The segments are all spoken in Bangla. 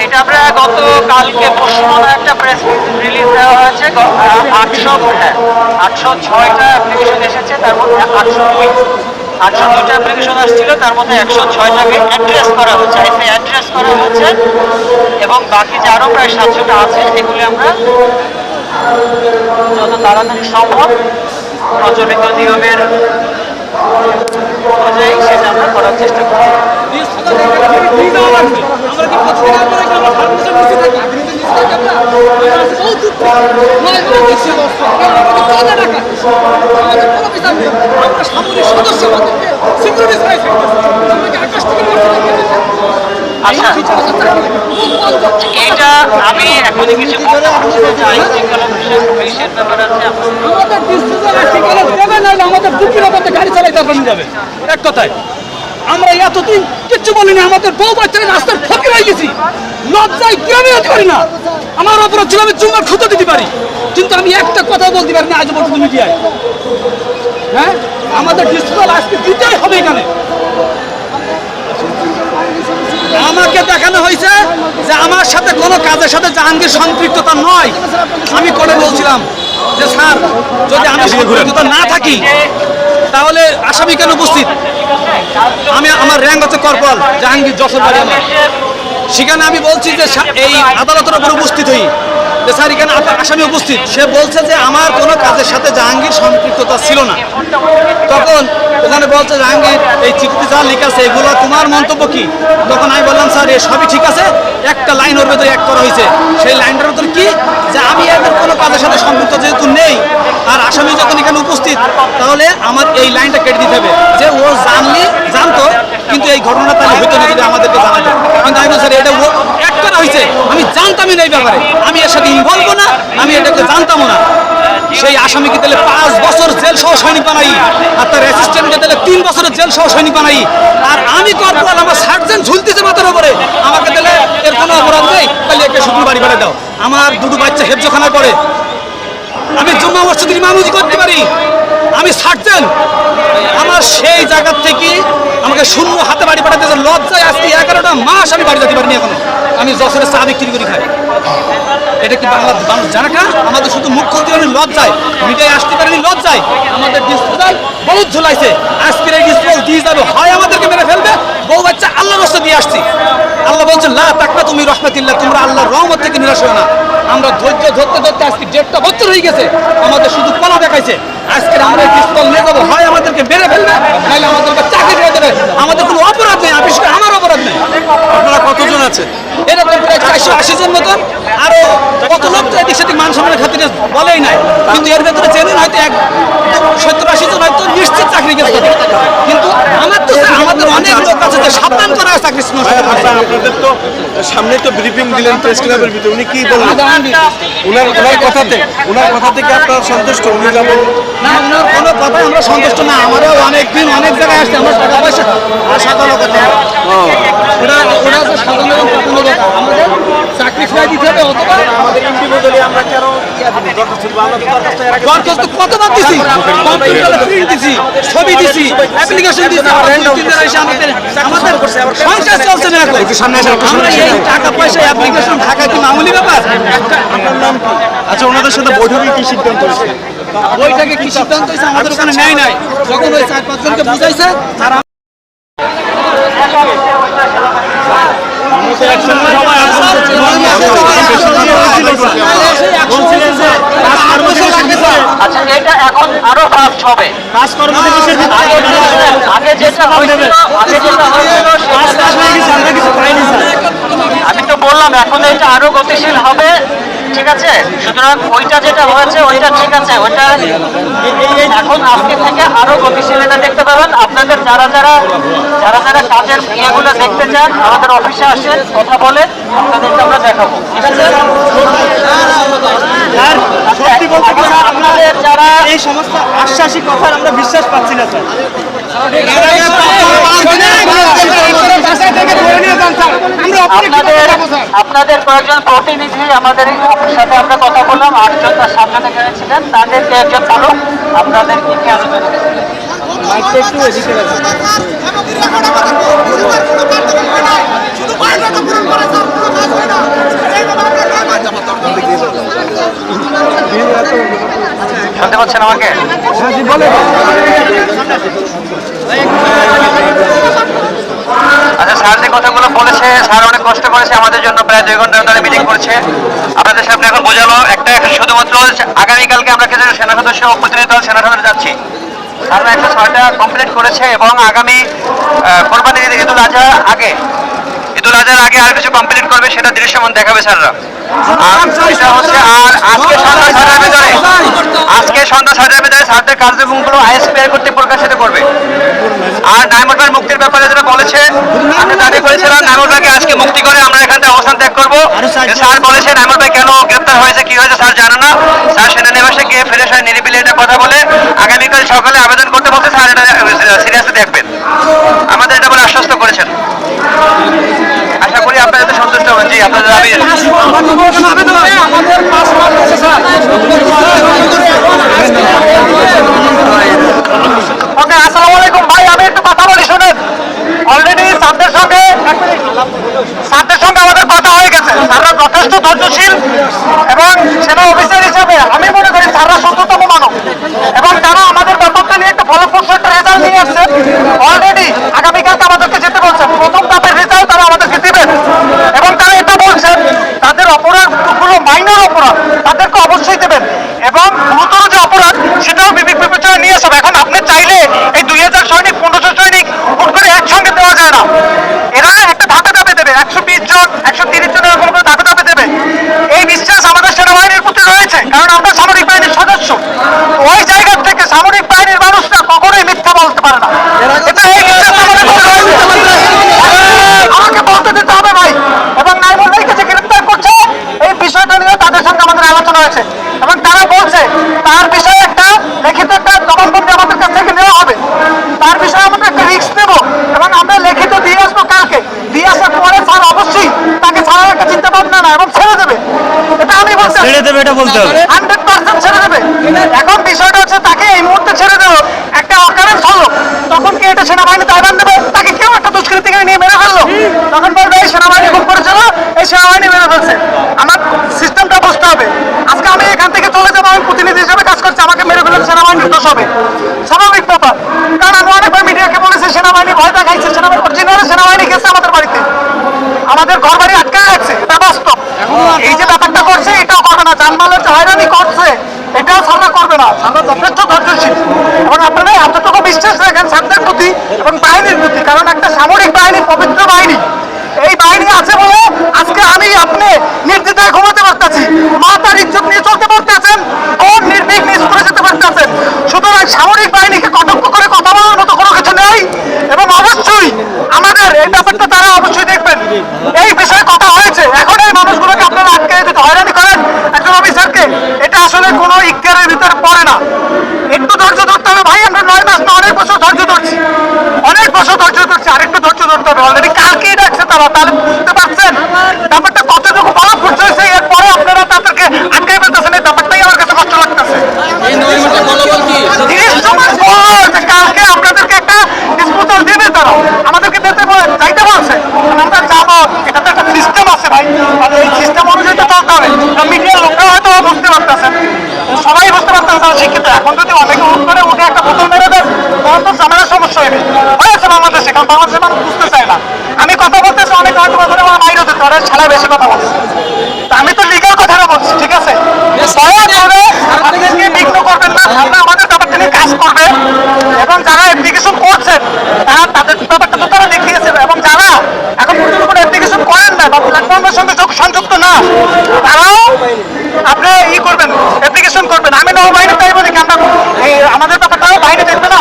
এটা আমরা গতকালকে পরশুদিন একটা প্রেস রিলিজ দেওয়া হয়েছে। 806টা অ্যাপ্লিকেশন এসেছে, তার মধ্যে 802টা অ্যাপ্লিকেশন আসছিল, তার মধ্যে 106টাকে অ্যাড্রেস করা হয়েছে, অ্যাড্রেস করা হয়েছে এবং বাকি যে আরও প্রায় 700টা আছে এগুলি আমরা যত তাড়াতাড়ি সম্ভব প্রচলিত নিয়মের অনুযায়ী সেটা আমরা করার চেষ্টা করছি। আচ্ছা, এটা আমি এখনই কিছু আমাদের বুকের ওপর গাড়ি চালাইতে যাবে। এক কথায় আমরা এতদিন কিচ্ছু বলিনি, আমাদের বউ বাচ্চারা রাস্তার ফকির হয়ে গেছি, লজ্জায় গ্রামে হতে পারি না। আমার অপরাধ ছিল আমি চুমার ক্ষত দিতে পারি, কিন্তু আমি একটা কথা বলতে পারি না আজ পর্যন্ত মিডিয়ায়। হ্যাঁ, আমাদের ডিসপ্যাল আজকে দিতেই হবে। এখানে আমাকে দেখানো হয়েছে যে আমার সাথে কোনো কাজের সাথে জাহাঙ্গীর সম্পৃক্ততা নয়। আমি করে বলছিলাম যে স্যার, যদি আমি সম্পৃক্ততা না থাকি তাহলে আসামি কেন উপস্থিত? আমার র্যাঙ্ক হচ্ছে কর্পোরাল, জাহাঙ্গীর যশোর বাড়ি আমার। সেখানে আমি বলছি যে এই আদালতের উপর উপস্থিত হই যে স্যার এখানে আসামি উপস্থিত। সে বলছে যে আমার কোনো কাজের সাথে জাহাঙ্গীর সম্পৃক্ততা ছিল না। তখন ওখানে বলছে জাহাঙ্গীর এই চিঠিতে যা লেখা আছে এগুলো তোমার মন্তব্য কি? তখন আমি বললাম স্যার এ সবই ঠিক আছে, একটা লাইন ওর ভেতরে অ্যাড করা হয়েছে। সেই লাইনটার ভেতরে কি যে আমি এদের কোনো কাজের সাথে সম্পৃক্ত যেহেতু নেই আর আসামি যখন এখানে উপস্থিত, তাহলে আমার এই লাইনটা কেটে দিতে হবে যে ও জানতো কিন্তু এই ঘটনা তাহলে হইতো না যদি আমাদেরকে জানাতো। কিন্তু আমি স্যার এটা ও অ্যাড করা হয়েছে, আমি জানতামই না এই ব্যাপারে, আমি এর সাথে ইনভলভ না, আমি এটাকে জানতামও না। সেই আসামিকে তাহলে 5 বছর জেল সহ সৈনিক বানাই, আর তার অ্যাসিস্ট্যান্টকে তাহলে 3 বছরের জেল সহ সৈনিক বানাই, আর আমি কর্পোরাল আমার সার্জেন্ট ঝুলতেছে মাথার উপরে, আমাকে তাহলে এর কোনো অপরাধ নেই, তাহলে একে শুধু বাড়ি বাড়ি দাও। আমার দুটো বাচ্চা হেফজখানায় পড়ে, আমি জুম্মা মসজিদের ইমামতি করতে পারি, আমি সার্জেন্ট। আমার সেই জায়গার থেকে আমাকে শূন্য হাতে বাড়ি পাঠাতে লজ্জায় আজকে 11টা মাস আমি বাড়ি যেতে পারিনি। এখনো আমি যশোরের চা বিক্রি করে খাই। এটা কি বাংলাদেশ মানুষ জানে না? আমাদের শুধু মুখ্যমন্ত্রী লজ্জায়, মিডিয়ায় আসতে পারেনি লজ্জায়, আমাদের ডিসপোজাল বহুত ঝুলাইছে। আজকের এই ডিসপোজাল দিয়ে যাবে, হয় আমাদেরকে মেরে ফেলবে, বউ বাচ্চা আল্লাহর রাস্তা দিয়ে আসছি। আল্লাহ বলছে লা তাকনা তুমি রহমাতিল্লাহ, তোমরা আল্লাহর রহমত থেকে নিরাশ হয় না। আমরা ধৈর্য ধরতে ধরতে আজকে 1.5 বছর হয়ে গেছে, আমাদের শুধু কলা দেখাইছে। আজকে আমরা ডিসপোজাল নিয়ে যাবো, হয় আমাদেরকে মেরে ফেলবে, নাহলে আমাদেরকে চাকরি দিয়ে দেবে। আমাদের কোনো অপরাধ নেই, বিশেষ করে আমার অপরাধ নেই। আপনারা কতজন আছেন? এরকম প্রায় 480 জন মতন, আরো কত লোক তো এদিক সেদিক মান সম্মানের খাতিরে বলেই নাই, কিন্তু এর ভেতরে জেনুইন হয়তো 70-80 জন হয়তো নিশ্চিত চাকরি গেছে। কিন্তু আমাদের অনেক লোক আছে যে সাবধান করা হয় চাকরি নষ্ট করে। আপনাদের তো সামনে তো ব্রিফিং দিলেন প্রেস ক্লাবের ভিতরে, উনি কি বললেন? ওনার কথা থেকে আপনারা সন্তুষ্ট? উনি যা বললেন না, ওনার কোনো কথাই আমরা সন্তুষ্ট না। আমারও অনেক দিন অনেক জায়গায় আসছে, আমরা টাকা পয়সা আশা করার কথা। ওরা সাধারণ এবং প্রাথমিক কথা, আমাদের চাকরি ফিরাই দিতে হবে। অথবা আমাদের ইন্ডিভিজুয়ালি আমরা কেন দরখাস্ত কতবার দিছি, কম্পিউটারে প্রিন্ট দিছি, ছবি দিছি, অ্যাপ্লিকেশন দিছি, আমাদের সংসার চলছে না। এখন আমরা এই টাকা পয়সা অ্যাপ্লিকেশন ঢাকা কি মামুলি ব্যাপার? আপনার নাম কি? আচ্ছা, ওনাদের সাথে বৈঠকে কি সিদ্ধান্ত হয়েছে? বইটাকে কি সিদ্ধান্ত হয়েছে আমাদের ওখানে নেয় নাই। যখন ওই 4-5 জনকে বুঝাইছে আর আচ্ছা, এটা এখন আরো ফাস্ট হবে। আগে যেটা হয়েছিল আমি তো বললাম, এখন এটা আরো গতিশীল হবে। ঠিক আছে, সুতরাং ওইটা যেটা হয়েছে ওইটা ঠিক আছে, ওইটা এখন আজকে থেকে আরো গতিশীল এটা দেখতে পাবেন। আপনাদের যারা কাজের ইয়েগুলো দেখতে চান আমাদের অফিসে আসেন, কথা বলেন, আপনাদেরকে আমরা দেখাবো। ঠিক আছে, সত্যি বলতে আপনাদের যারা এই সমস্ত আশ্বাসী কথার আমরা বিশ্বাস পাচ্ছি না স্যার। আপনাদের কয়েকজন প্রতিনিধি আমাদের সাথে আমরা কথা বললাম, 8 জন বা 7 জন এখানে ছিলেন, তাদেরকে একজন ভালো আপনাদের কি কি আলোচনা শুনতে পাচ্ছেন আমাকে? আচ্ছা, স্যার যে কথাগুলো বলেছে, স্যার অনেক কষ্ট করেছে আমাদের জন্য, প্রায় 2 ঘন্টা ধরে মিটিং করেছে। আপনাদের সামনে এখন বোঝালো একটা শুধুমাত্র আগামীকালকে আমরা কিছু সেনা সদস্য প্রতিনিধি দল সেনা সদস্য যাচ্ছি। আমরা 106টা কমপ্লিট করেছে এবং আগামী কোরবানির ঈদুল আজহার আগে আর কিছু কমপ্লিট করবে, সেটা দৃশ্যমান দেখাবে স্যাররা। আর সেটা হচ্ছে আর আজকে সন্ধ্যা 6টার ভিতরে স্যারদের কার্যক্রমগুলো আইএসপিআর কর্তৃক প্রকাশিত করবে। আর নাইমুল ভাই মুক্তির ব্যাপারে যেটা বলেছে, আমি দাবি করেছিলাম নাইমুল ভাইকে আজকে মুক্তি করে আমরা এখান থেকে অবস্থান ত্যাগ করবো। স্যার বলেছে নাইমুল ভাই কেন গ্রেপ্তার হয়েছে, কি হয়েছে স্যার জানে না। স্যার সেনানিবাসে গিয়ে ফিরে এসে নিরিবিলি এটা কথা বলে আগামীকাল সকালে আবেদন করতে বলছে। স্যার এটা সিরিয়াসলি দেখবেন, আমাদের এটা বলে আশ্বস্ত করেছেন। আশা করি আপনারা এতে সন্তুষ্ট হবেন। জি, আপনাদের দাবি ওকে। আসসালামু আলাইকুম ভাই, আমি একটু কথা বলি শুনেন। অলরেডি স্যারদের সঙ্গে আমাদের কথা হয়ে গেছে। স্যাররা যথেষ্ট ধৈর্যশীল এবং সেনা অফিসার হিসাবে আমি মনে করি স্যাররা সত্যতম মানব এবং তারা আমাদের ব্যাপারটা নিয়ে একটা ফলপ্রসূ একটা রেজাল্ট নিয়ে আসছে। অলরেডি আগামীকালকে আমাদেরকে যেতে বলছেন, প্রথম ধাপের রেজাল্ট তারা আমাদেরকে দিবেন এবং তারা এটা বলছেন তাদের অপরাধগুলো মাইনর অপরাধ তাদেরকে অবশ্যই দেবেন এবং গুরুতর যে অপরাধ সেটাও বিবেচনা নিয়ে আসবে। এখন আপনি চাইলে এই 2000 সৈনিক 1500 সৈনিক হুট করে একসঙ্গে দেওয়া যায় না। এরা একটা ধাপে ধাপে দেবে, 120 জন 130 জন এরকম করে ধাপে ধাপে দেবে। এই বিশ্বাস আমাদের সেনাবাহিনীর প্রতি রয়েছে, কারণ আমরা সামরিক বাহিনীর সদস্য। ওই জায়গা থেকে সামরিক বাহিনীর মানুষরা কখনোই মিথ্যা বলতে পারে না। এটা এই বিশ্বাস আমাদের মধ্যে রয়েছে। আমাকে বলতে দিতে হবে ভাই। এবং নাইমুল ভাইকে যে গ্রেপ্তার করছে এই বিষয়টা নিয়ে তাদের সঙ্গে আমাদের আলোচনা হয়েছে এবং তারা বলছে তার বিষয়ে একটা লিখিত একটা জবানবন্দি আমাদের কাছ থেকে নেওয়া হবে। তার বিষয়ে আমরা একটা রিস্ক নেব এবং আমরা লিখিত দিয়ে আসবো কালকে। দিয়ে আসার পরে স্যার অবশ্যই তাকে ছাড়ার একটা চিন্তা ভাবনা না এবং ছেড়ে দেবে। এটা আমি বলছি, ছেড়ে দেবে, এটা বলতে হবে। 100% ছেড়ে দেবে। এখন বিষয়টা হচ্ছে তাকে এই মুহূর্তে ছেড়ে দেবো, একটা অকারেন্স হলো, তখন কি এটা সেনাবাহিনী দায়ভার নেবে? তাকে কেউ একটা দুষ্কৃতিকে নিয়ে মেরে ফেললো, তখন বলবে এই সেনাবাহিনী খুব করেছিল, এই সেনাবাহিনী মেরে ফেলছে। আমার সিস্টেমটা বুঝতে হবে। আজকে আমি এখান থেকে চলে যাবো, আমি প্রতিনিধি হিসেবে কাজ করছি, আমাকে মেরে ফেলে সেনাবাহিনীর দোষ হবে, স্বাভাবিক ব্যাপার। কারণ আমি অনেকবার মিডিয়াকে বলেছি সেনাবাহিনী ভয় দেখাইছে, সেনাবাহিনী গেছে আমাদের বাড়িতে, আমাদের ঘর বাড়ি আটকে রাখছে, এটা বাস্তব। এই যে ব্যাপারটা করছে এটাও করবে না, জানমালের যে হয়রানি করছে এটাও সামনা করবে না। আমরা যথেষ্ট ধৈর্যশীল এবং আপনারা এতটুকু বিশ্বাস রাখেন স্যারদের প্রতি এবং বাহিনীর প্রতি, কারণ একটা সামরিক বাহিনী পবিত্র বাহিনী। এই বাহিনী আছে বলে আজকে আমি আপনি নির্দ্বিধায় ঘুমাতে পারতেছি, মা তার ইজ্জত নিয়ে চলতে পারতেছেন, কোন নির্বিঘ্নে স্কুলে যেতে পারতেছেন। সুতরাং সামরিক বাহিনীকে কটাক্ষ করে কথা বলার মতো কোনো কিছু নেই এবং অবশ্যই আমাদের এই ব্যাপারটা তারা অবশ্যই দেখবেন। এই বিষয়ে কথা হয়েছে। এখন এই মানুষগুলোকে আপনারা আটকে যদি হয়রানি করেন একজন অফিসারকে, এটা আসলে কোনো ইখতিয়ারের ভিতরে পড়ে না। একটু ধৈর্য ধরতে হবে ভাই। আমরা 9 মাস না অনেক বছর ধৈর্য ধরছি, আরেকটু ধৈর্য ধরতে হবে। অলরেডি কালকেই ডাকছে তারা, তাহলে বুঝতে পারছেন ব্যাপারটা কতটুকু ফলপ্রসূ হয়েছে। এরপরে আপনারা তাদেরকে আটকে ফেলতেছেন, এই ব্যাপারটাই আমার কাছে কষ্ট লাগতেছে। কালকে আপনাদেরকে একটা ডিসপোজাল দেবে, তারা আমাদেরকে যাইতে বলছে, আমরা যাবো। এটা তো একটা সিস্টেম আছে ভাই, আর এই সিস্টেম অনুযায়ী তো চলতে হবে। মিডিয়ার লোকরা হয়তো বুঝতে পারতেছেন, সবাই বুঝতে পারতেন তারা শিক্ষিত। এখন যদি অনেকে উঠে উঠে একটা বোতল মেরে দেন তখন তো ঝামেলার সমস্যা হয়েছে বাংলাদেশে, কারণ বাংলাদেশের মানুষ বুঝতে চায় না। আমি কথা বলতেছি অনেক হয়তো বছরে আমার বাইরে হতে পারে, ছাড়া বেশি কথা বলছে। আমি তো লিগাল কথাটা বলছি, ঠিক আছে? আপনাদেরকে বিঘ্ন করবেন না, আমরা আমাদের ব্যাপারটা নিয়ে কাজ করবে এবং যারা অ্যাপ্লিকেশন করছেন তারা তাদের ব্যাপারটা তো তারা দেখিয়েছে এবং যারা এখন পর্যন্ত কোনো অ্যাপ্লিকেশন করেন না বা প্ল্যাটফর্মের সঙ্গে সংযুক্ত না, তারাও আপনি করবেন, অ্যাপ্লিকেশন করবেন। আমি নৌবাহিনী তাই বলি, আমরা আমাদের ব্যাপারটাও বাইরে দেখবে না,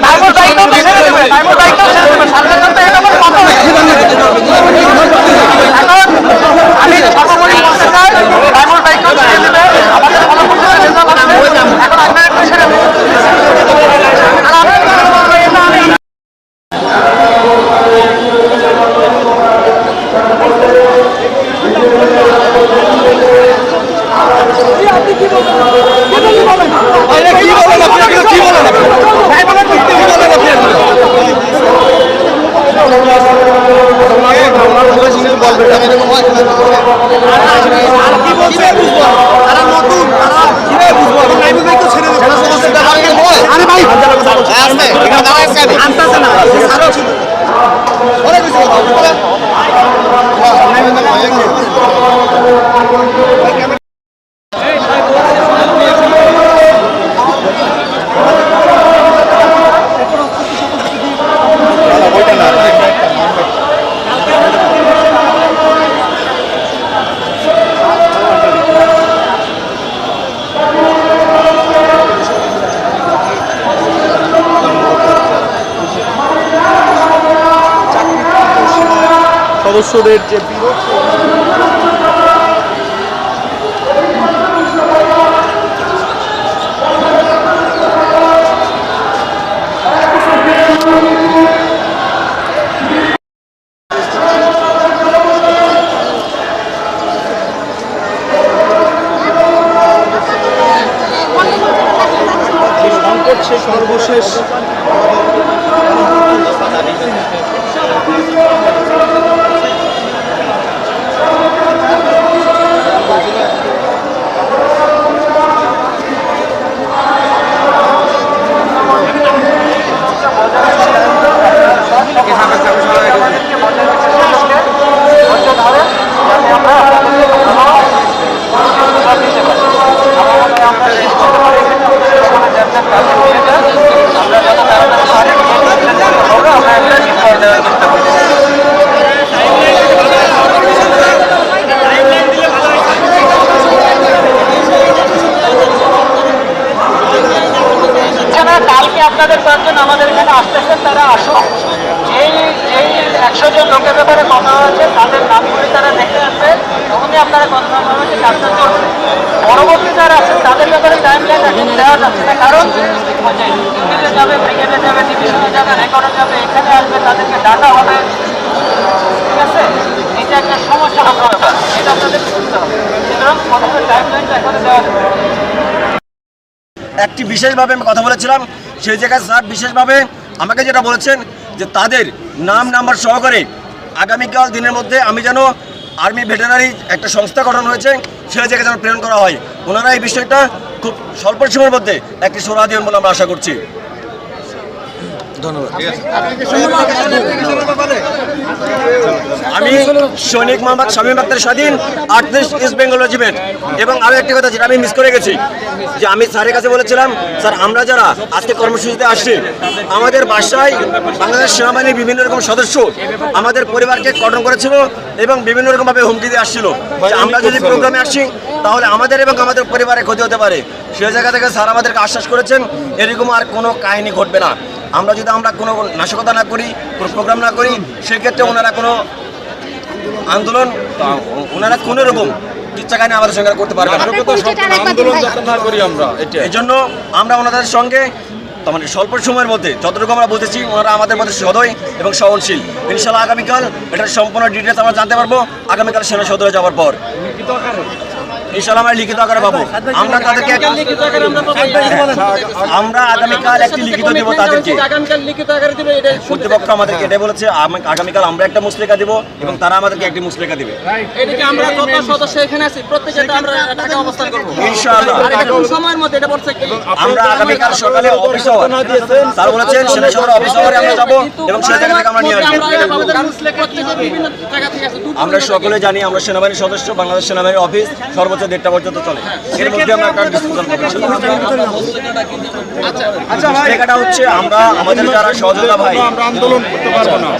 নাইমুল দায়িত্ব ছেড়ে দেবে, নাইমুল দায়িত্ব ছেড়ে দেবে। সামনে সামনে এটা আমার কথা এখন আমি সর্বোপরি বলতে চাই, নাইমুল দায়িত্ব ছেড়ে দেবে, আমাদের ফলপ্রসূ রেজাল্ট আসবে। এখন আপনার একটু ছেড়ে দেবে। আনতেছে না স্যারও সদস্যদের যে বিরোধ সংকট সে সর্বশেষ কালকে আপনাদের কয়েকজন আমাদের এখানে আসতেছেন, তারা আসুক। এই 100 জন লোকের ব্যাপারে কথা হয়েছে, তাদের নামগুলি তারা দেখে আসবে, তখনই আপনারা কনফার্ম হবে যে কাজটা চলবে। পরবর্তী যারা আছেন তাদের ব্যাপারে টাইমলাইন এখন দেওয়া যাচ্ছে না, কারণ ইউনিটে যাবে, ব্রিগেডে যাবে, ডিভিশনে যাবে, রেকর্ডে যাবে, এখানে আসবে, তাদেরকে ডাকা হবে, ঠিক আছে? এটা একটা সমস্যা হতে ব্যাপার, এটা আপনাদের বুঝতে হবে। সুতরাং প্রথমে টাইমলাইনটা এখন দেওয়া যাবে। একটি বিশেষভাবে আমি কথা বলেছিলাম, সেই জায়গায় স্যার বিশেষভাবে আমাকে যেটা বলেছেন যে তাদের নাম নাম্বার সহকারে আগামীকাল দিনের মধ্যে আমি যেন আর্মি ভেটেরিনারি একটা সংস্থা গঠন হয়েছে সেই জায়গায় যেন প্রেরণ করা হয়। ওনারা এই বিষয়টা খুব স্বল্প সময়ের মধ্যে একটি সুরাহা দিবেন বলে আমরা আশা করছি। আমি সৈনিক মোহাম্মদ শামীম আক্তার স্বাধীন 38 ইস্ট বেঙ্গল রেজিমেন্ট। এবং আরও একটি কথা যেটা আমি মিস করে গেছি, যে আমি স্যারের কাছে বলেছিলাম, স্যার আমরা যারা আজকে কর্মসূচিতে আসছি, আমাদের বাসায় বাংলাদেশ সেনাবাহিনীর বিভিন্ন রকম সদস্য আমাদের পরিবারকে কটন করেছিল এবং বিভিন্ন রকমভাবে হুমকি দিয়ে আসছিল যে আমরা যদি প্রোগ্রামে আসি তাহলে আমাদের এবং আমাদের পরিবারের ক্ষতি হতে পারে। সেই জায়গা থেকে স্যার আমাদেরকে আশ্বাস করেছেন এরকম আর কোনো কাহিনী ঘটবে না। আমরা যদি কোনো নাশকতা না করি, কোনো প্রোগ্রাম না করি, সেক্ষেত্রে ওনারা কোনো আন্দোলন, ওনারা কোনো রকম ইচ্ছা কাহিনী আমাদের সঙ্গে করতে পারবে না। এই জন্য আমরা ওনাদের সঙ্গে মানে স্বল্প সময়ের মধ্যে যতটুকু আমরা বুঝেছি, ওনারা আমাদের মধ্যে সদয় এবং সহনশীল। ইনশাল্লাহ আগামীকাল এটার সম্পূর্ণ ডিটেলস আমরা জানতে পারবো আগামীকাল সেনা সদরে যাওয়ার পর। ইনশাল্লাহ আমরা লিখিত আকারে পাবো। আমরা তাদেরকে আমরা আগামীকাল একটি লিখিত দেবো তাদেরকে। কর্তৃপক্ষ আমাদেরকে এটাই বলেছে, আগামীকাল আমরা একটা মুসলেখা দিব এবং তারা আমাদেরকে একটি মুসলেখা দিবে। আমরা যত সদস্য এখানে আছি প্রত্যেকে আমরা ঢাকা অবস্থান করব ইনশাআল্লাহ। সময়ের মধ্যে এটা বলছে আমরা আগামীকাল সকালে অফিস আওয়ার স্যার বলেছেন সেনা সদর অফিস আওয়ারে আমরা যাব এবং সেই জায়গা থেকে আমরা নিয়ে আসবো। আমরা সকলে জানি আমরা সেনাবাহিনীর সদস্য, বাংলাদেশ সেনাবাহিনীর অফিস সর্বোচ্চ 1:30 পর্যন্ত চলে। এর মধ্যে আমরা একটা ডিসকাশন করব। জায়গাটা হচ্ছে আমরা আমাদের যারা সহযোগিতা ভাই, আমরা আন্দোলন করতে পারবো না।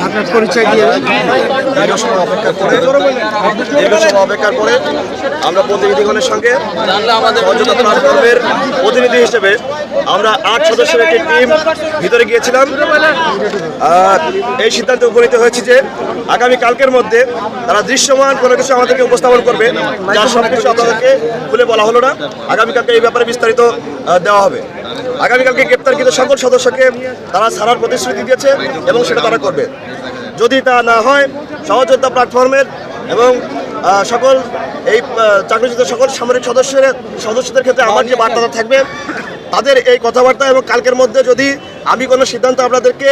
আপনার পরিচয় দিয়ে অপেক্ষার পরে আমরা প্রতিনিধিগণের সঙ্গে সহযোগিতা প্ল্যাটফর্মের প্রতিনিধি হিসেবে আমরা 8 সদস্যের একটি টিম ভিতরে গিয়েছিলাম। এই সিদ্ধান্তে উপনীত হয়েছে যে আগামী কালকের মধ্যে তারা দৃশ্যমান কোনো কিছু আমাদেরকে উপস্থাপন করবে, যার সব কিছু আপনাদেরকে খুলে বলা হলো না। আগামীকালকে এই ব্যাপারে বিস্তারিত দেওয়া হবে। আগামীকালকে গ্রেপ্তারকৃত সকল সদস্যকে তারা ছাড়ার প্রতিশ্রুতি দিয়েছে এবং সেটা তারা করবে। যদি তা না হয় সহযোদ্ধা প্ল্যাটফর্মের এবং সকল এই চাকরিচ্যুত সকল সামরিক সদস্যদের ক্ষেত্রে আমার যে বার্তাটা থাকবে, তাদের এই কথাবার্তা এবং কালকের মধ্যে যদি আমি কোনো সিদ্ধান্ত আপনাদেরকে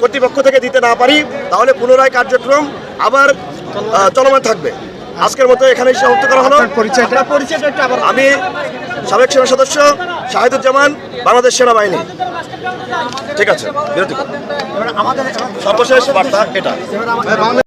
কর্তৃপক্ষ থেকে দিতে না পারি, তাহলে পুনরায় কার্যক্রম আবার চলমান থাকবে। আজকের মতো এখানেই সমাপ্ত করা হলো। আমি সাবেক সেনা সদস্য শাহিদুজ্জামান, বাংলাদেশ সেনাবাহিনী। ঠিক আছে, বিরতি। সর্বশেষ বার্তা এটা।